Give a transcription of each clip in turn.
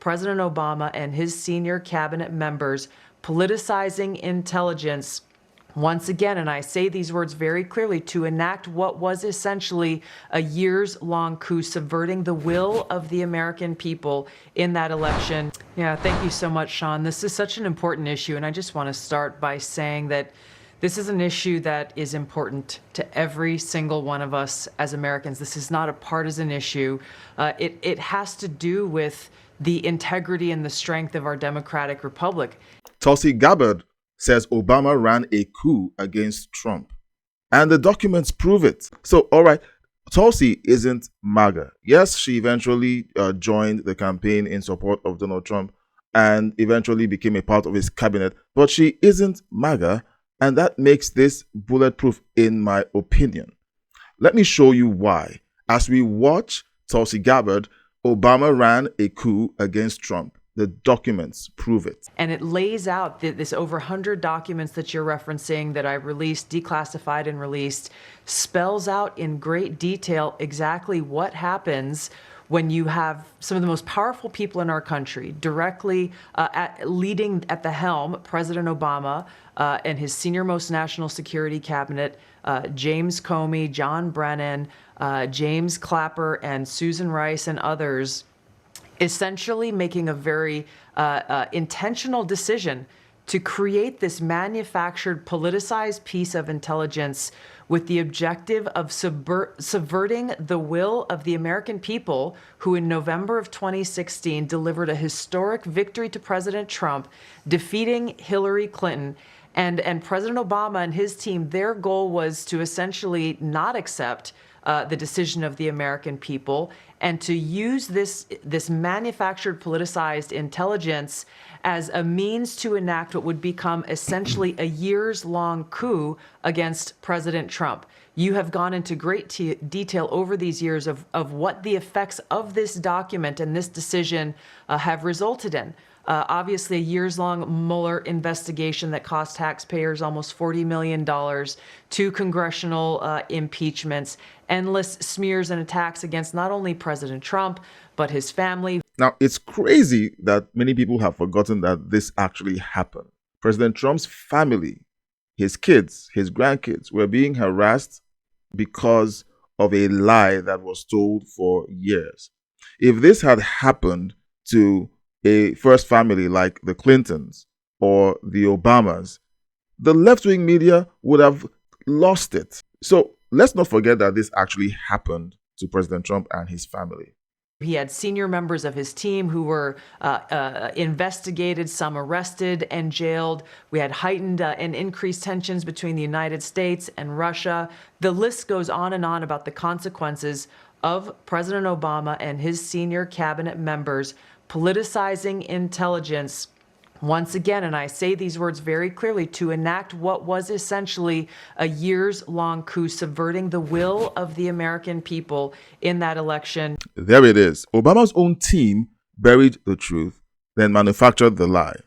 President Obama and his senior cabinet members politicizing intelligence once again, and I say these words very clearly, to enact what was essentially a years-long coup, subverting the will of the American people in that election. Yeah, thank you so much, Sean. This is such an important issue, and I just want to start by saying that this is an issue that is important to every single one of us as Americans. This is not a partisan issue. It has to do with the integrity and the strength of our democratic republic. Tulsi Gabbard says Obama ran a coup against Trump, and the documents prove it. So, all right, Tulsi isn't MAGA. Yes, she eventually joined the campaign in support of Donald Trump and eventually became a part of his cabinet, but she isn't MAGA, and that makes this bulletproof, in my opinion. Let me show you why. As we watch Tulsi Gabbard, Obama ran a coup against Trump. The documents prove it. And it lays out this over 100 documents that you're referencing that I released, declassified and released, spells out in great detail exactly what happens when you have some of the most powerful people in our country directly leading at the helm, President Obama and his senior-most national security cabinet, James Comey, John Brennan, James Clapper, and Susan Rice, and others, essentially making a very intentional decision to create this manufactured, politicized piece of intelligence with the objective of subverting the will of the American people, who in November of 2016 delivered a historic victory to President Trump, defeating Hillary Clinton. And President Obama and his team, their goal was to essentially not accept the decision of the American people, and to use this manufactured, politicized intelligence as a means to enact what would become essentially a years-long coup against President Trump. You have gone into great detail over these years of what the effects of this document and this decision have resulted in. Obviously, a years-long Mueller investigation that cost taxpayers almost $40 million, 2 congressional impeachments, endless smears and attacks against not only President Trump, but his family. Now, it's crazy that many people have forgotten that this actually happened. President Trump's family, his kids, his grandkids, were being harassed because of a lie that was told for years. If this had happened to a first family like the Clintons or the Obamas, the left-wing media would have lost it. So let's not forget that this actually happened to President Trump and his family. He had senior members of his team who were investigated, some arrested and jailed. We had heightened and increased tensions between the United States and Russia. The list goes on and on about the consequences of President Obama and his senior cabinet members politicizing intelligence once again, and I say these words very clearly, to enact what was essentially a years-long coup, subverting the will of the American people in that election. There it is. Obama's own team buried the truth, then manufactured the lie.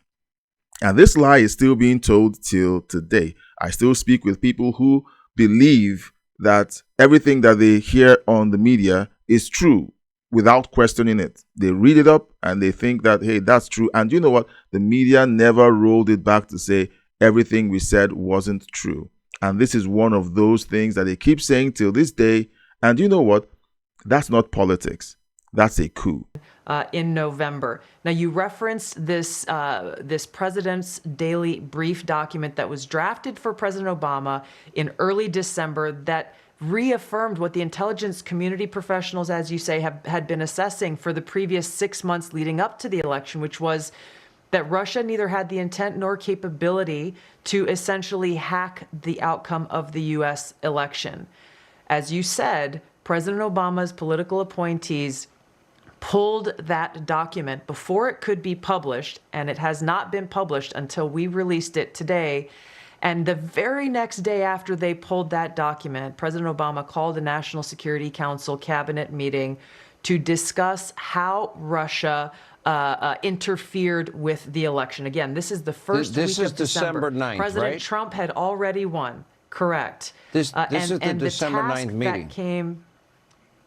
And this lie is still being told till today. I still speak with people who believe that everything that they hear on the media is true, without questioning it. They read it up and they think that, hey, that's true. And you know what? The media never rolled it back to say everything we said wasn't true. And this is one of those things that they keep saying till this day. And you know what? That's not politics. That's a coup. In November. Now, you referenced this President's Daily Brief document that was drafted for President Obama in early December that reaffirmed what the intelligence community professionals, as you say, had been assessing for the previous 6 months leading up to the election, which was that Russia neither had the intent nor capability to essentially hack the outcome of the U.S. election. As you said, President Obama's political appointees pulled that document before it could be published, and it has not been published until we released it today. And the very next day after they pulled that document, President Obama called a National Security Council cabinet meeting to discuss how Russia interfered with the election. Again, this is the first week of December. 9th, President right? Trump had already won. Correct. This is the December 9th meeting. That came,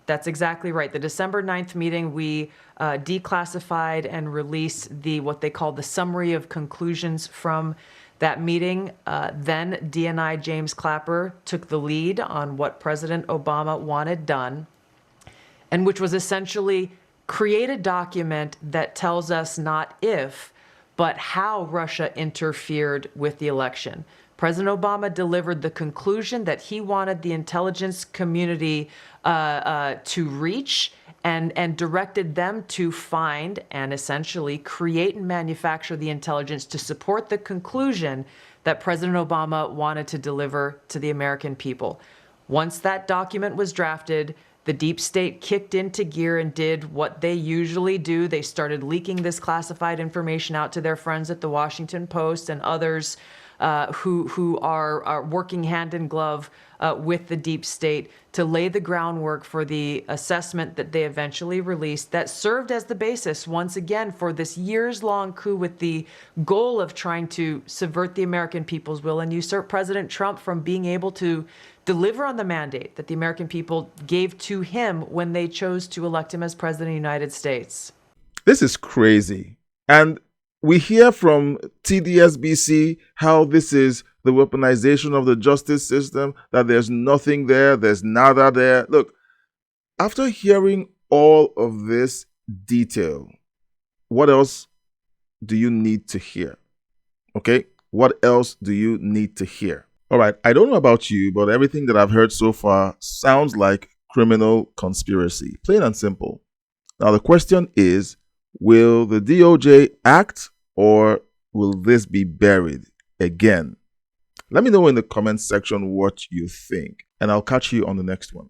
That's exactly right. The December 9th meeting, we declassified and released what they call the summary of conclusions from that meeting. Then DNI James Clapper took the lead on what President Obama wanted done, and which was essentially create a document that tells us not if, but how Russia interfered with the election. President Obama delivered the conclusion that he wanted the intelligence community to reach, and directed them to find and essentially create and manufacture the intelligence to support the conclusion that President Obama wanted to deliver to the American people. Once that document was drafted, the deep state kicked into gear and did what they usually do. They started leaking this classified information out to their friends at the Washington Post and others who are working hand in glove with the deep state to lay the groundwork for the assessment that they eventually released that served as the basis, once again, for this years-long coup with the goal of trying to subvert the American people's will and usurp President Trump from being able to deliver on the mandate that the American people gave to him when they chose to elect him as president of the United States. This is crazy. And we hear from TDSBC how this is the weaponization of the justice system, that there's nothing there, there's nada there. Look, after hearing all of this detail, what else do you need to hear? Okay? What else do you need to hear? All right, I don't know about you, but everything that I've heard so far sounds like criminal conspiracy, plain and simple. Now, the question is, will the DOJ act, or will this be buried again? Let me know in the comments section what you think, and I'll catch you on the next one.